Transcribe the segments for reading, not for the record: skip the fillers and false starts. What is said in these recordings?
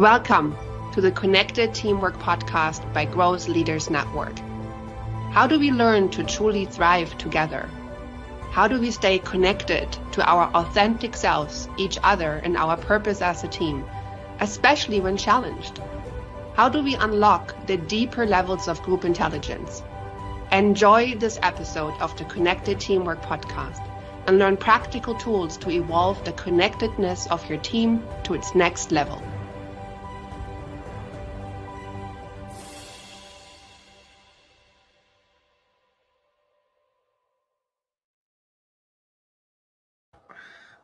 Welcome to the Connected Teamwork Podcast by Growth Leaders Network. How do we learn to truly thrive together? How do we stay connected to our authentic selves, each other, and our purpose as a team, especially when challenged? How do we unlock the deeper levels of group intelligence? Enjoy this episode of the Connected Teamwork Podcast and learn practical tools to evolve the connectedness of your team to its next level.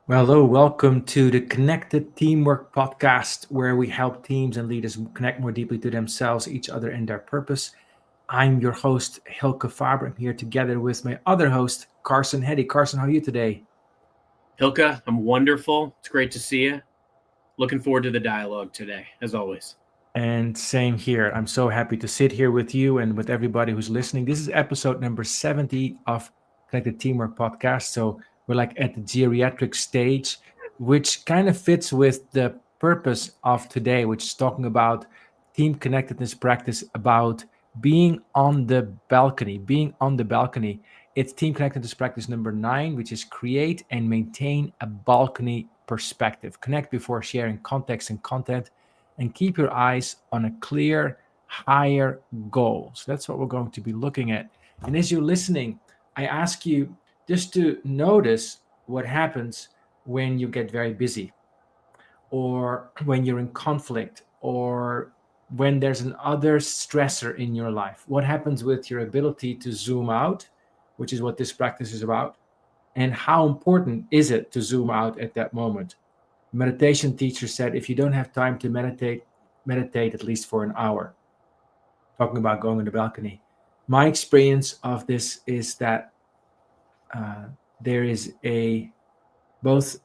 Well, hello, welcome to the Connected Teamwork Podcast, where we help teams and leaders connect more deeply to themselves, each other, and their purpose. I'm your host, Hylke Faber. I'm here together with my other host, Carson Heady. Carson, how are you today? Hylke, I'm wonderful. It's great to see you. Looking forward to the dialogue today, as always. And same here. I'm so happy to sit here with you and with everybody who's listening. This is episode number 70 of Connected Teamwork Podcast. So we're like at the geriatric stage, which kind of fits with the purpose of today, which is talking about team connectedness practice, about being on the balcony. It's team connectedness practice number 9, which is create and maintain a balcony perspective. Connect before sharing context and content, and keep your eyes on a clear, higher goal. So that's what we're going to be looking at. And as you're listening, I ask you just to notice what happens when you get very busy, or when you're in conflict, or when there's another stressor in your life. What happens with your ability to zoom out, which is what this practice is about, and how important is it to zoom out at that moment? Meditation teacher said, if you don't have time to meditate at least for an hour. Talking about going on the balcony. My experience of this is that there is a both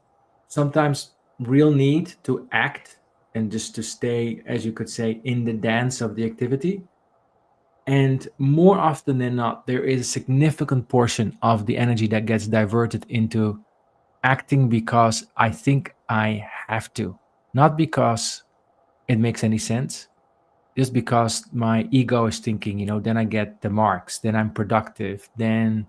sometimes real need to act and just to stay, as you could say, in the dance of the activity. And more often than not, there is a significant portion of the energy that gets diverted into acting because I think I have to, not because it makes any sense, just because my ego is thinking, then I get the marks, then I'm productive, then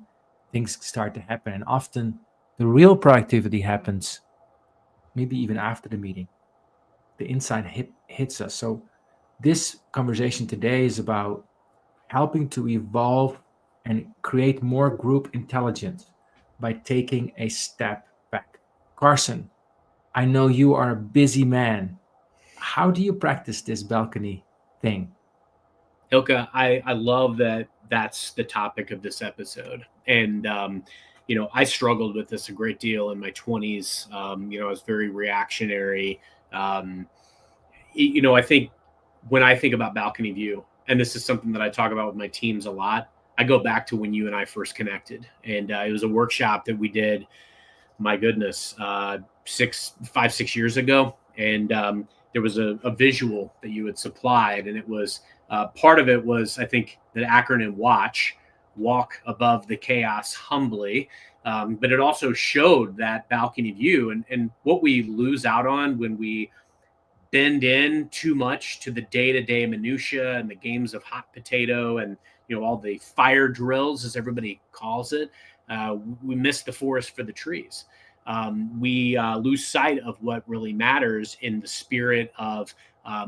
things start to happen. And often the real productivity happens maybe even after the meeting. The insight hits us. So this conversation today is about helping to evolve and create more group intelligence by taking a step back. Carson, I know you are a busy man. How do you practice this balcony thing? Hylke, I love that that's the topic of this episode. And, I struggled with this a great deal in my 20s. I was very reactionary. I think when I think about balcony view, and this is something that I talk about with my teams a lot, I go back to when you and I first connected. And it was a workshop that we did, my goodness, 6 years ago. And there was a visual that you had supplied, and it was part of it was, I think, the acronym WATCH, walk above the chaos humbly. But it also showed that balcony view and what we lose out on when we bend in too much to the day-to-day minutia and the games of hot potato and all the fire drills, as everybody calls it. We miss the forest for the trees. We lose sight of what really matters in the spirit of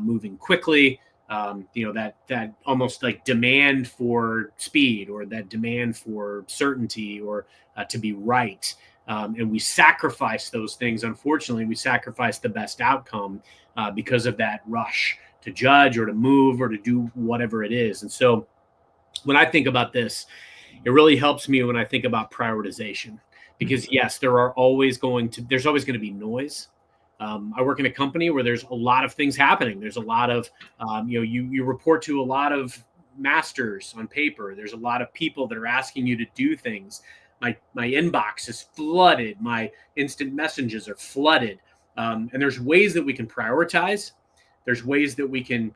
moving quickly. That almost like demand for speed, or that demand for certainty, or to be right. And we sacrifice those things. Unfortunately, we sacrifice the best outcome because of that rush to judge or to move or to do whatever it is. And so when I think about this, it really helps me when I think about prioritization, because yes, there's always going to be noise. I work in a company where there's a lot of things happening. There's a lot of, you report to a lot of masters on paper. There's a lot of people that are asking you to do things. My inbox is flooded. My instant messages are flooded. And there's ways that we can prioritize. There's ways that we can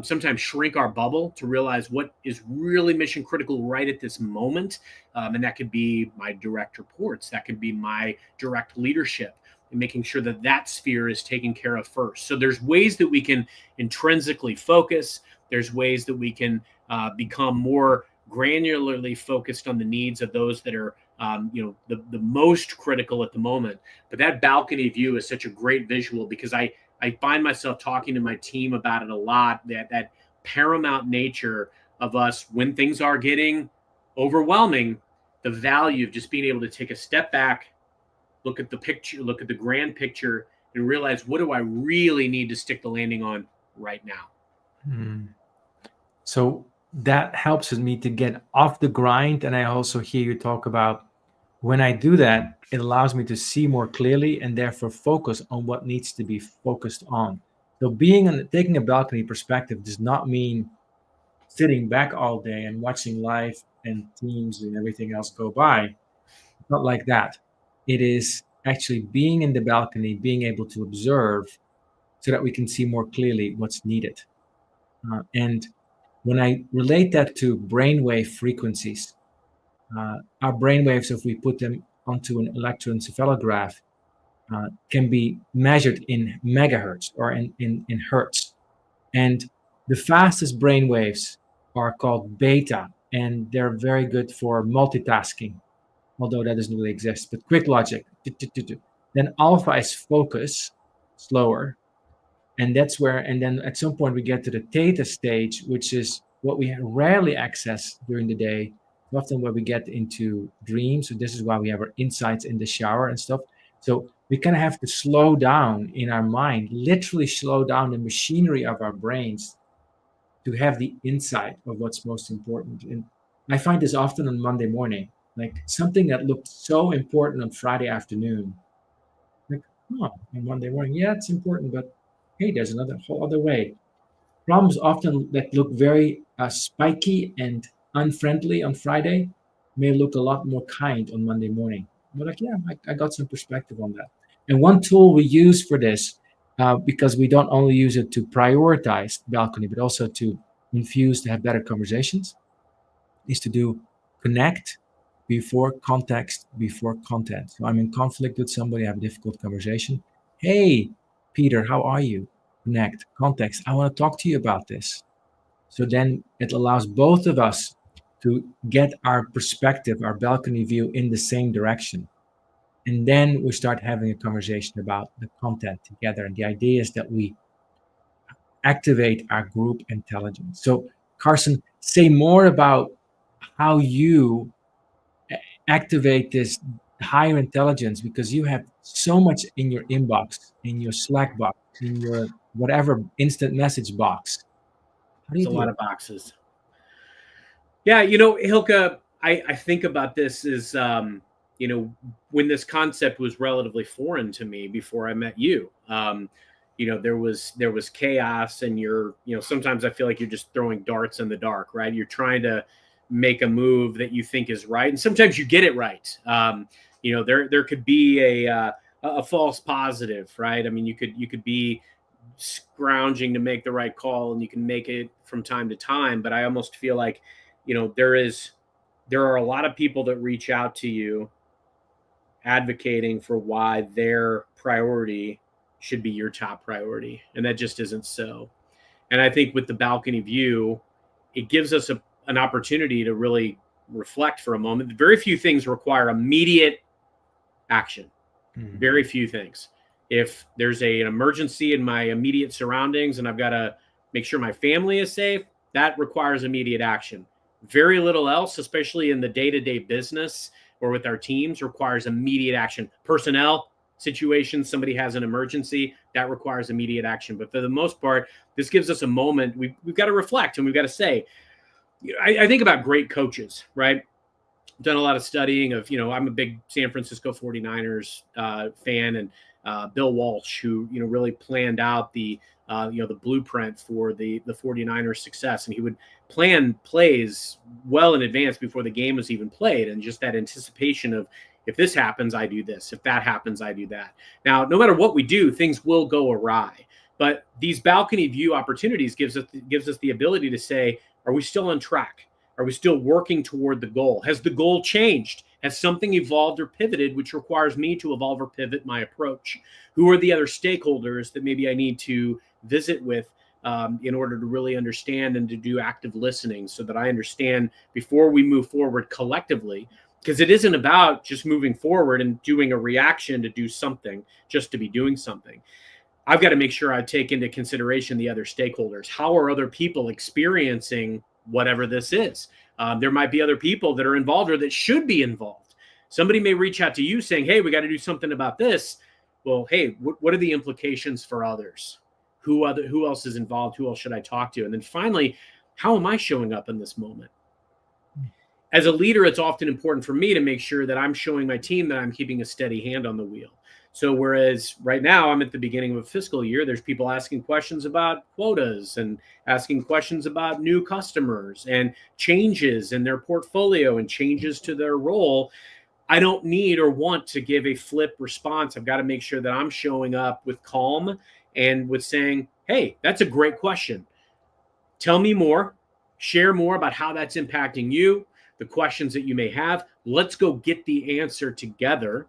sometimes shrink our bubble to realize what is really mission critical right at this moment. And that could be my direct reports. That could be my direct leadership. and making sure that that sphere is taken care of first. So there's ways that we can intrinsically focus. There's ways that we can become more granularly focused on the needs of those that are the most critical at the moment. But that balcony view is such a great visual, because I find myself talking to my team about it a lot, that paramount nature of us when things are getting overwhelming, the value of just being able to take a step back, look at the picture, look at the grand picture, and realize, what do I really need to stick the landing on right now? So that helps me to get off the grind. And I also hear you talk about, when I do that, it allows me to see more clearly and therefore focus on what needs to be focused on. So taking a balcony perspective does not mean sitting back all day and watching life and teams and everything else go by. It's not like that. It is actually being in the balcony, being able to observe so that we can see more clearly what's needed. And when I relate that to brainwave frequencies, our brainwaves, if we put them onto an electroencephalograph, can be measured in megahertz or in hertz. And the fastest brainwaves are called beta, and they're very good for multitasking, although that doesn't really exist. But quick logic. Then alpha is focus, slower. And then at some point we get to the theta stage, which is what we rarely access during the day, often where we get into dreams. So this is why we have our insights in the shower and stuff. So we kind of have to slow down in our mind, literally slow down the machinery of our brains to have the insight of what's most important. And I find this often on Monday morning, like something that looked so important on Friday afternoon. Like, on Monday morning, yeah, it's important, but hey, there's another whole other way. Problems often that look very spiky and unfriendly on Friday may look a lot more kind on Monday morning. We're like, yeah, I got some perspective on that. And one tool we use for this, because we don't only use it to prioritize balcony, but also to infuse to have better conversations, is to do connect before context, before content. So I'm in conflict with somebody, I have a difficult conversation. Hey, Peter, how are you? Connect, context. I want to talk to you about this. So then it allows both of us to get our perspective, our balcony view in the same direction. And then we start having a conversation about the content together. And the idea is that we activate our group intelligence. So Carson, say more about how you activate this higher intelligence, because you have so much in your inbox, in your Slack box, in your whatever instant message box. How do you It's do a lot it? of boxes. Yeah, Hylke, I think about this as, when this concept was relatively foreign to me before I met you. There was chaos, and sometimes I feel like you're just throwing darts in the dark, right? You're trying to make a move that you think is right, and sometimes you get it right. There could be a false positive, right? I mean, you could be scrounging to make the right call, and you can make it from time to time. But I almost feel like, there are a lot of people that reach out to you advocating for why their priority should be your top priority. And that just isn't so. And I think with the balcony view, it gives us an opportunity to really reflect for a moment. Very few things require immediate action. Mhm. Very few things. If there's an emergency in my immediate surroundings and I've got to make sure my family is safe, that requires immediate action. Very little else, especially in the day-to-day business or with our teams, requires immediate action. Personnel situations, somebody has an emergency, that requires immediate action. But for the most part, this gives us a moment. We've got to reflect, and we've got to say, I think about great coaches, right? Done a lot of studying of, I'm a big San Francisco 49ers fan, and Bill Walsh, who, really planned out the blueprint for the 49ers success. And he would plan plays well in advance before the game was even played. And just that anticipation of, if this happens, I do this. If that happens, I do that. Now, no matter what we do, things will go awry. But these balcony view opportunities gives us the ability to say, are we still on track? Are we still working toward the goal? Has the goal changed? Has something evolved or pivoted, which requires me to evolve or pivot my approach? Who are the other stakeholders that maybe I need to visit with in order to really understand and to do active listening so that I understand before we move forward collectively? Because it isn't about just moving forward and doing a reaction to do something just to be doing something. I've got to make sure I take into consideration the other stakeholders. How are other people experiencing whatever this is? There might be other people that are involved or that should be involved. Somebody may reach out to you saying, hey, we got to do something about this. Well, hey, what are the implications for others? Who else is involved? Who else should I talk to? And then finally, how am I showing up in this moment? As a leader, it's often important for me to make sure that I'm showing my team that I'm keeping a steady hand on the wheel. So whereas right now I'm at the beginning of a fiscal year, there's people asking questions about quotas and asking questions about new customers and changes in their portfolio and changes to their role. I don't need or want to give a flip response. I've got to make sure that I'm showing up with calm and with saying, hey, that's a great question. Tell me more, share more about how that's impacting you, the questions that you may have. Let's go get the answer together.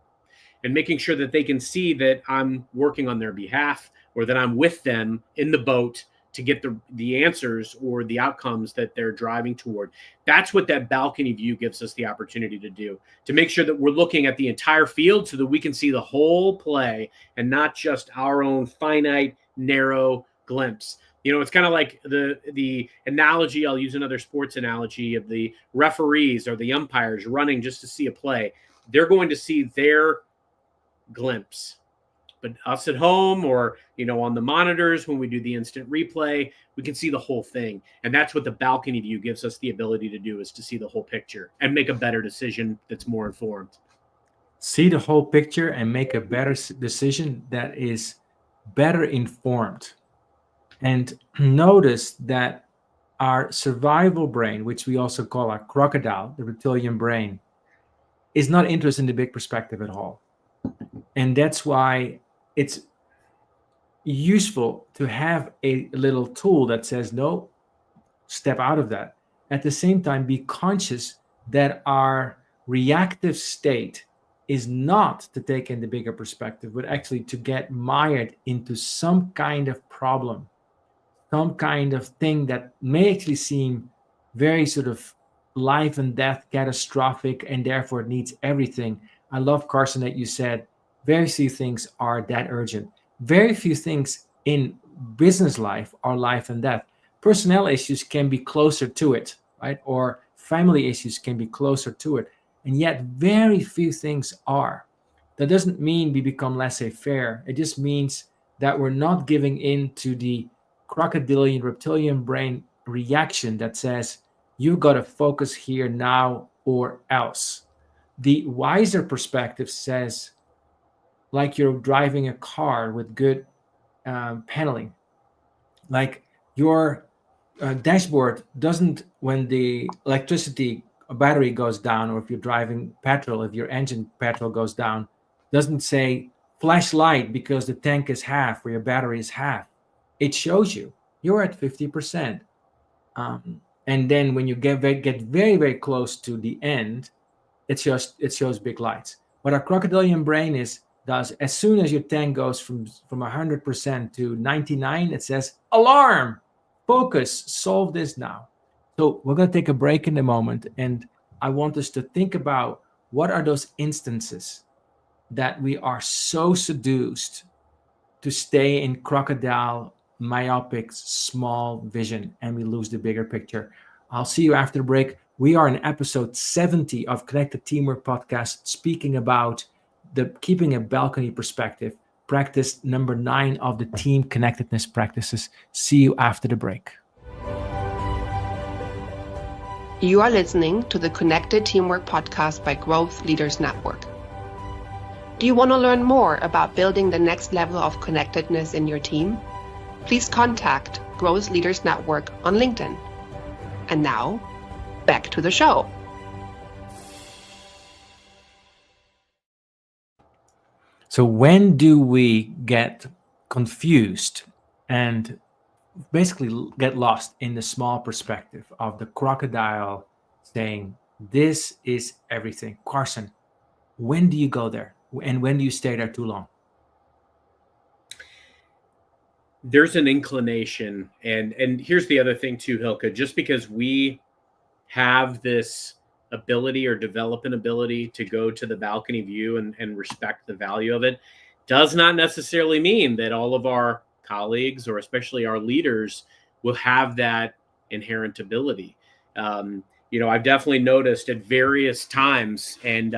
And making sure that they can see that I'm working on their behalf or that I'm with them in the boat to get the answers or the outcomes that they're driving toward. That's what that balcony view gives us the opportunity to do, to make sure that we're looking at the entire field so that we can see the whole play and not just our own finite, narrow glimpse. You know, it's kind of like the analogy, I'll use another sports analogy of the referees or the umpires running just to see a play. They're going to see their glimpse, but us at home or on the monitors when we do the instant replay, we can see the whole thing. And that's what the balcony view gives us the ability to do, is to see the whole picture and make a better decision that's more informed. See the whole picture and make a better decision that is better informed. And notice that our survival brain, which we also call our crocodile, the reptilian brain, is not interested in the big perspective at all. And that's why it's useful to have a little tool that says, no, step out of that. At the same time, be conscious that our reactive state is not to take in the bigger perspective, but actually to get mired into some kind of problem, some kind of thing that may actually seem very sort of life and death catastrophic, and therefore it needs everything. I love, Carson, that you said, very few things are that urgent. Very few things in business life are life and death. Personnel issues can be closer to it, right? Or family issues can be closer to it. And yet very few things are. That doesn't mean we become laissez-faire. It just means that we're not giving in to the crocodilian, reptilian brain reaction that says, you've got to focus here now or else. The wiser perspective says, like you're driving a car with good paneling, like your dashboard doesn't, when the electricity battery goes down, or if you're driving petrol, if your engine petrol goes down, doesn't say flashlight because the tank is half or your battery is half. It shows you you're at 50%. And then when you get very, very close to the end, it shows big lights. What our crocodilian brain does, as soon as your tank goes from 100% to 99, it says, alarm, focus, solve this now. So we're going to take a break in a moment, and I want us to think about what are those instances that we are so seduced to stay in crocodile, myopic, small vision, and we lose the bigger picture. I'll see you after the break. We are in episode 70 of Connected Teamwork Podcast, speaking about the keeping a balcony perspective, practice number 9 of the team connectedness practices. See you after the break. You are listening to the Connected Teamwork Podcast by Growth Leaders Network. Do you want to learn more about building the next level of connectedness in your team? Please contact Growth Leaders Network on LinkedIn. And now, back to the show. So when do we get confused and basically get lost in the small perspective of the crocodile saying, This is everything. Carson, when do you go there? And when do you stay there too long? There's an inclination. And here's the other thing too, Hylke, just because we have this ability or develop an ability to go to the balcony view and respect the value of it does not necessarily mean that all of our colleagues or especially our leaders will have that inherent ability. I've definitely noticed at various times and,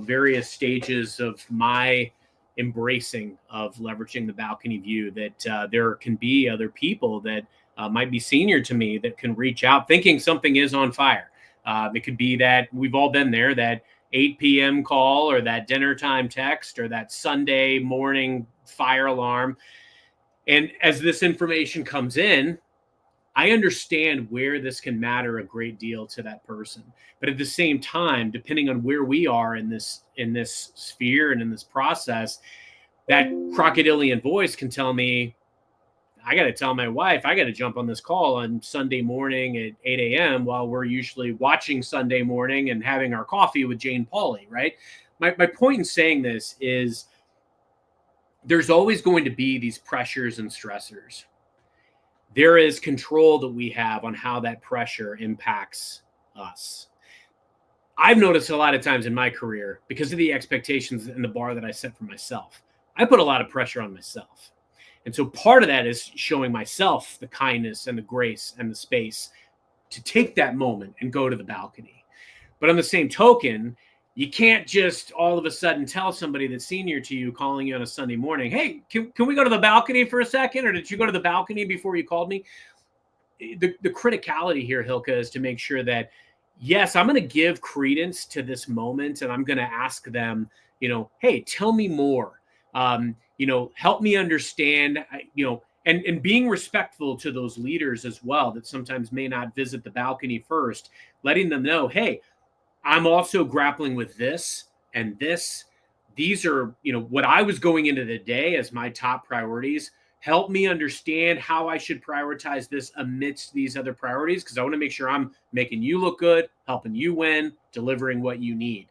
various stages of my embracing of leveraging the balcony view that there can be other people that might be senior to me that can reach out thinking something is on fire. It could be that we've all been there, that 8 p.m. call or that dinner time text or that Sunday morning fire alarm. And as this information comes in, I understand where this can matter a great deal to that person. But at the same time, depending on where we are in this sphere and in this process, that crocodilian voice can tell me, I got to tell my wife, I got to jump on this call on Sunday morning at 8 a.m. while we're usually watching Sunday morning and having our coffee with Jane Pauley, right? My point in saying this is there's always going to be these pressures and stressors. There is control that we have on how that pressure impacts us. I've noticed a lot of times in my career, because of the expectations and the bar that I set for myself, I put a lot of pressure on myself. And so part of that is showing myself the kindness and the grace and the space to take that moment and go to the balcony. But on the same token, you can't just all of a sudden tell somebody that's senior to you calling you on a Sunday morning, hey, can we go to the balcony for a second? Or did you go to the balcony before you called me? The criticality here, Hylke, is to make sure that, yes, I'm going to give credence to this moment and I'm going to ask them, hey, tell me more. Help me understand, and being respectful to those leaders as well that sometimes may not visit the balcony first, letting them know, hey, I'm also grappling with this and this. These are, what I was going into the day as my top priorities. Help me understand how I should prioritize this amidst these other priorities, because I want to make sure I'm making you look good, helping you win, delivering what you need.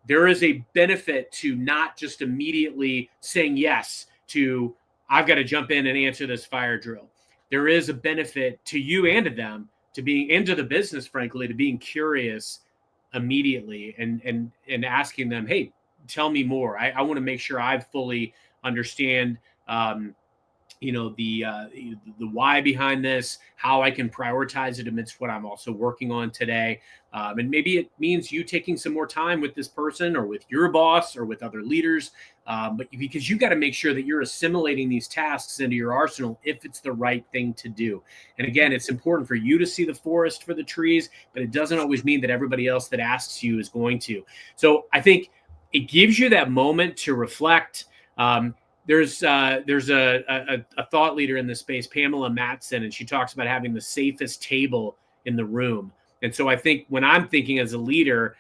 There is a benefit to not just immediately saying yes to, I've got to jump in and answer this fire drill. There is a benefit to you and to them, to being into the business, frankly, to being curious immediately and asking them, hey, tell me more. I want to make sure I fully understand the why behind this, how I can prioritize it amidst what I'm also working on today. And maybe it means you taking some more time with this person or with your boss or with other leaders, but because you got to make sure that you're assimilating these tasks into your arsenal if it's the right thing to do. And again, it's important for you to see the forest for the trees, but it doesn't always mean that everybody else that asks you is going to. So I think it gives you that moment to reflect. There's a thought leader in this space, Pamela Matson, and she talks about having the safest table in the room. And so I think when I'm thinking as a leader,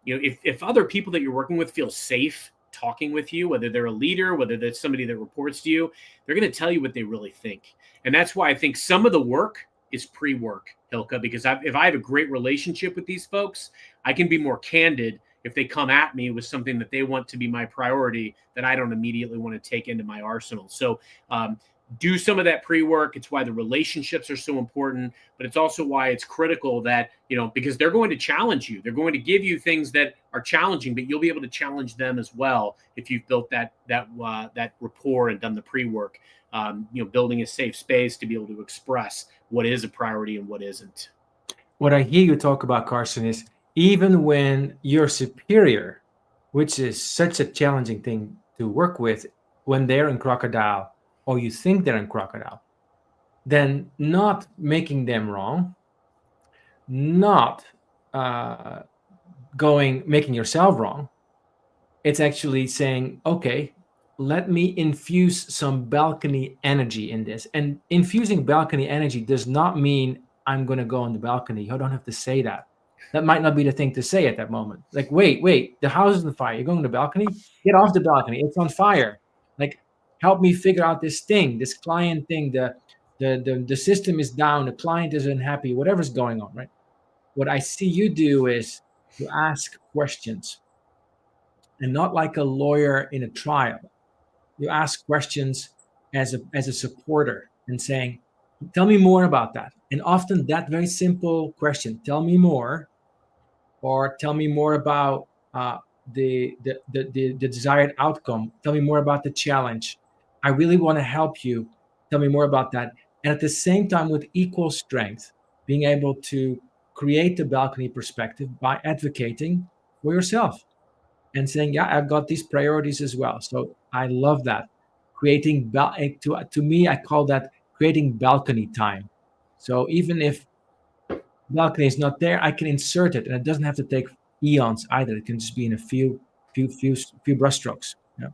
if other people that you're working with feel safe talking with you, whether they're a leader, whether that's somebody that reports to you, they're going to tell you what they really think. And that's why I think some of the work is pre-work, Hylke, because if I have a great relationship with these folks, I can be more candid if they come at me with something that they want to be my priority that I don't immediately want to take into my arsenal. So do some of that pre-work. It's why the relationships are so important, but it's also why it's critical that, because they're going to challenge you. They're going to give you things that are challenging, but you'll be able to challenge them as well if you've built that rapport and done the pre-work, building a safe space to be able to express what is a priority and what isn't. What I hear you talk about, Carson, is even when your superior, which is such a challenging thing to work with, when they're in crocodile or you think they're in crocodile, then not making them wrong, not making yourself wrong. It's actually saying, okay, let me infuse some balcony energy in this. And infusing balcony energy does not mean I'm going to go on the balcony. You don't have to say that. That might not be the thing to say at that moment. Like, wait, the house is on fire. You're going to the balcony? Get off the balcony. It's on fire. Like, help me figure out this thing, this client thing. The system is down. The client is unhappy. Whatever's going on, right? what I see you do is you ask questions, and not like a lawyer in a trial. You ask questions as a supporter and saying, tell me more about that. And often that very simple question, tell me more, or tell me more about the desired outcome. Tell me more about the challenge. I really want to help you. Tell me more about that. And at the same time, with equal strength, being able to create the balcony perspective by advocating for yourself and saying, yeah, I've got these priorities as well. So I love that. Creating, to me, I call that creating balcony time. So even if balcony is not there, I can insert it, and it doesn't have to take eons either. It can just be in a few brushstrokes. Yeah.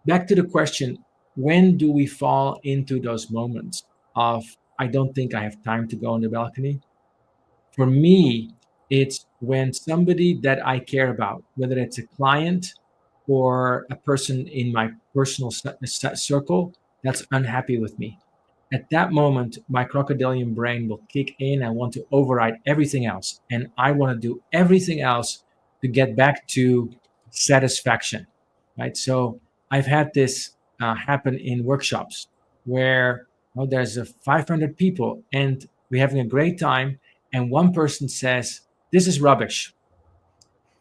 Back to the question: when do we fall into those moments of I don't think I have time to go on the balcony? For me, it's when somebody that I care about, whether it's a client or a person in my personal circle, that's unhappy with me. At that moment, my crocodilian brain will kick in. I want to override everything else. And I want to do everything else to get back to satisfaction, right? So I've had this happen in workshops where there's 500 people and we're having a great time. And one person says, this is rubbish.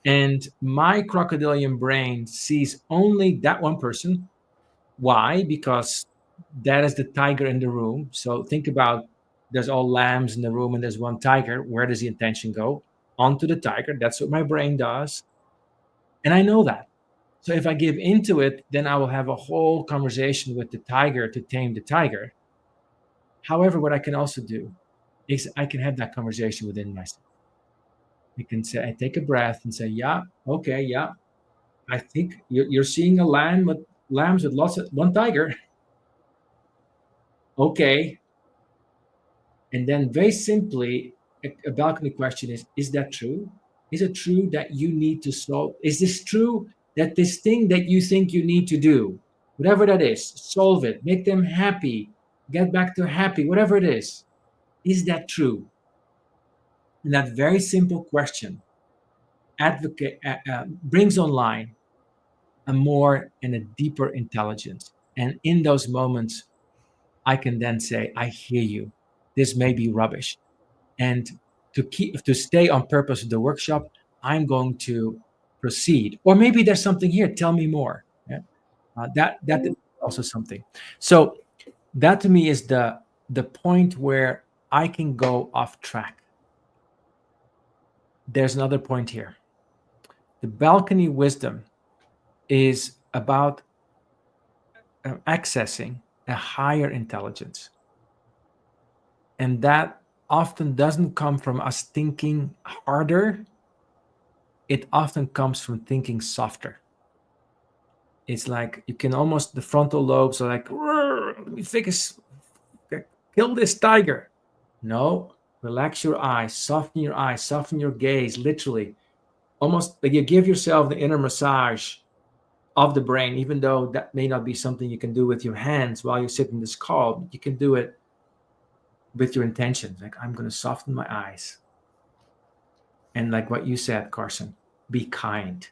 And my crocodilian brain sees only that one person. Why? Because that is the tiger in the room. So think about there's all lambs in the room and there's one tiger. Where does the attention go? Onto the tiger. That's what my brain does. And I know that. So if I give into it, then I will have a whole conversation with the tiger to tame the tiger. However, what I can also do is I can have that conversation within myself. I can say, I take a breath and say, yeah, okay, yeah. I think you're seeing a lamb with lambs with lots of one tiger. Okay. And then very simply, a balcony question is that true? Is it true that you need to solve? Is this true that this thing that you think you need to do, whatever that is, solve it, make them happy, get back to happy, whatever it is that true? And that very simple question brings online a more and a deeper intelligence. And in those moments, I can then say, I hear you. This may be rubbish. And to stay on purpose of the workshop, I'm going to proceed. Or maybe there's something here. Tell me more. Yeah? That is also something. So that to me is the point where I can go off track. There's another point here. The balcony wisdom is about accessing a higher intelligence. And that often doesn't come from us thinking harder. It often comes from thinking softer. It's like you can almost, the frontal lobes are like, let me kill this tiger. No, relax your eyes, soften your eyes, soften your gaze, literally. Almost like you give yourself the inner massage of the brain, even though that may not be something you can do with your hands while you sit in this call. You can do it with your intentions. Like, I'm going to soften my eyes. And like what you said, Carson, be kind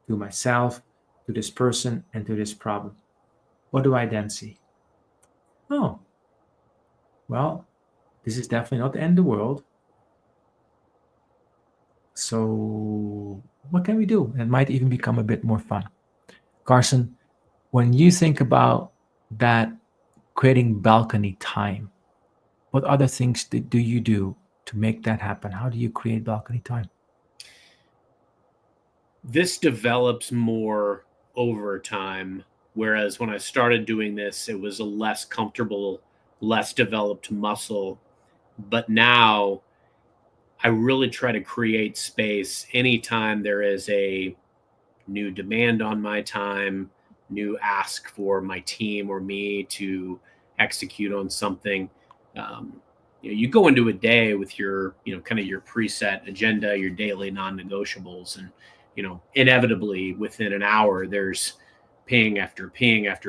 to myself, to this person, and to this problem. What do I then see? Oh, well, this is definitely not the end of the world. So what can we do? It might even become a bit more fun. Carson, when you think about that creating balcony time, what other things do you do to make that happen? How do you create balcony time? This develops more over time, whereas when I started doing this, it was a less comfortable, less developed muscle. But now I really try to create space anytime there is a new demand on my time, new ask for my team or me to execute on something. You go into a day with your, kind of your preset agenda, your daily non-negotiables, and, inevitably within an hour, there's ping after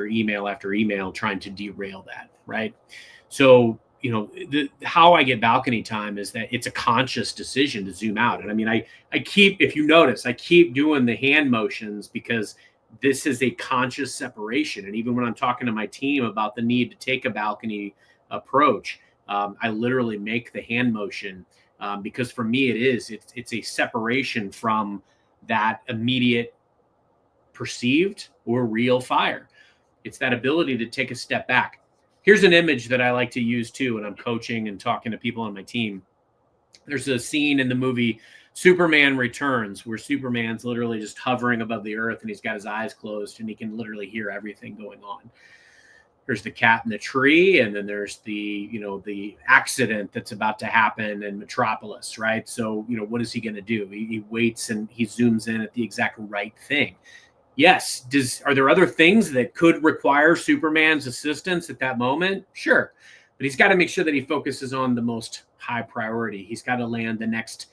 email after email trying to derail that. Right. So how I get balcony time is that it's a conscious decision to zoom out. And I mean, I keep, if you notice, I keep doing the hand motions because this is a conscious separation. And even when I'm talking to my team about the need to take a balcony approach, I literally make the hand motion because for me, it's a separation from that immediate perceived or real fire. It's that ability to take a step back. Here's an image that I like to use too when I'm coaching and talking to people on my team. There's a scene in the movie Superman Returns where Superman's literally just hovering above the earth and he's got his eyes closed and he can literally hear everything going on. There's the cat in the tree, and then there's the accident that's about to happen in Metropolis, right? So, what is he going to do? He waits and he zooms in at the exact right thing. Yes. Are there other things that could require Superman's assistance at that moment? Sure. But he's got to make sure that he focuses on the most high priority. He's got to land the next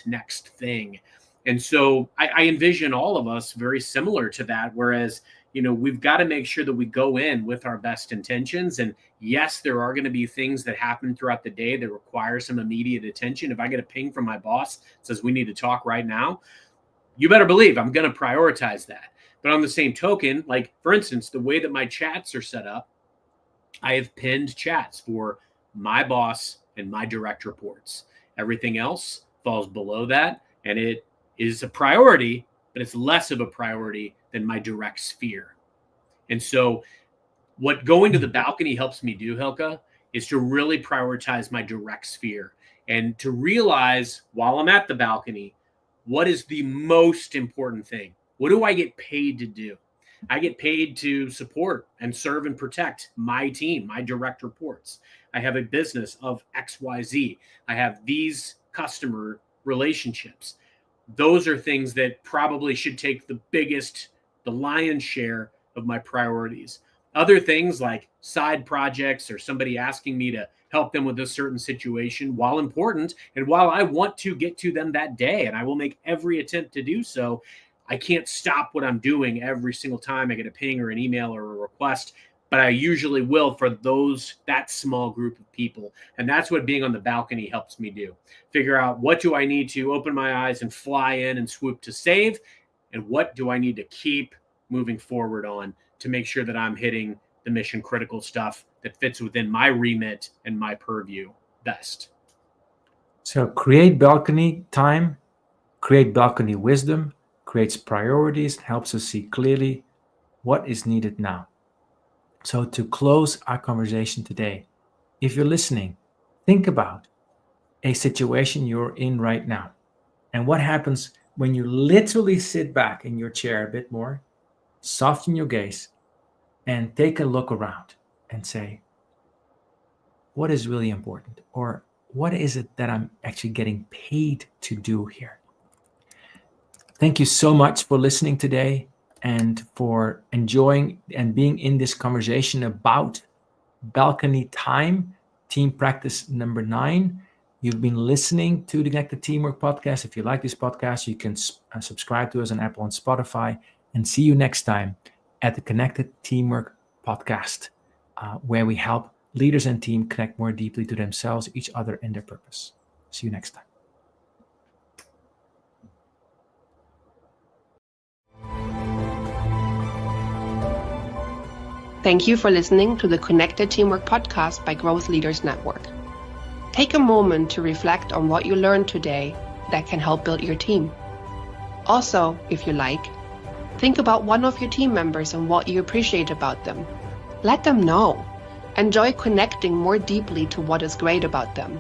next thing. And so I envision all of us very similar to that. Whereas, we've got to make sure that we go in with our best intentions. And yes, there are going to be things that happen throughout the day that require some immediate attention. If I get a ping from my boss that says we need to talk right now, you better believe I'm going to prioritize that. But on the same token, like for instance, the way that my chats are set up, I have pinned chats for my boss and my direct reports. Everything else falls below that. And it is a priority, but it's less of a priority than my direct sphere. And so what going to the balcony helps me do, Hylke, is to really prioritize my direct sphere and to realize while I'm at the balcony, what is the most important thing? What do I get paid to do? I get paid to support and serve and protect my team, my direct reports. I have a business of XYZ. I have these customer relationships. Those are things that probably should take the lion's share of my priorities. Other things like side projects or somebody asking me to help them with a certain situation, while important, and while I want to get to them that day, and I will make every attempt to do so, I can't stop what I'm doing every single time I get a ping or an email or a request, but I usually will for that small group of people. And that's what being on the balcony helps me do. Figure out what do I need to open my eyes and fly in and swoop to save, and what do I need to keep moving forward on to make sure that I'm hitting the mission critical stuff that fits within my remit and my purview best. So create balcony time, create balcony wisdom, creates priorities, helps us see clearly what is needed now. So to close our conversation today, if you're listening, think about a situation you're in right now. And what happens when you literally sit back in your chair a bit more, soften your gaze, and take a look around and say, what is really important? Or what is it that I'm actually getting paid to do here? Thank you so much for listening today and for enjoying and being in this conversation about balcony time, team practice number 9. You've been listening to the Connected Teamwork podcast. If you like this podcast, you can subscribe to us on Apple and Spotify, and see you next time at the Connected Teamwork podcast, where we help leaders and team connect more deeply to themselves, each other, and their purpose. See you next time. Thank you for listening to the Connected Teamwork podcast by Growth Leaders Network. Take a moment to reflect on what you learned today that can help build your team. Also, if you like, think about one of your team members and what you appreciate about them. Let them know. Enjoy connecting more deeply to what is great about them.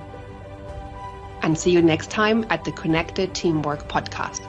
And see you next time at the Connected Teamwork podcast.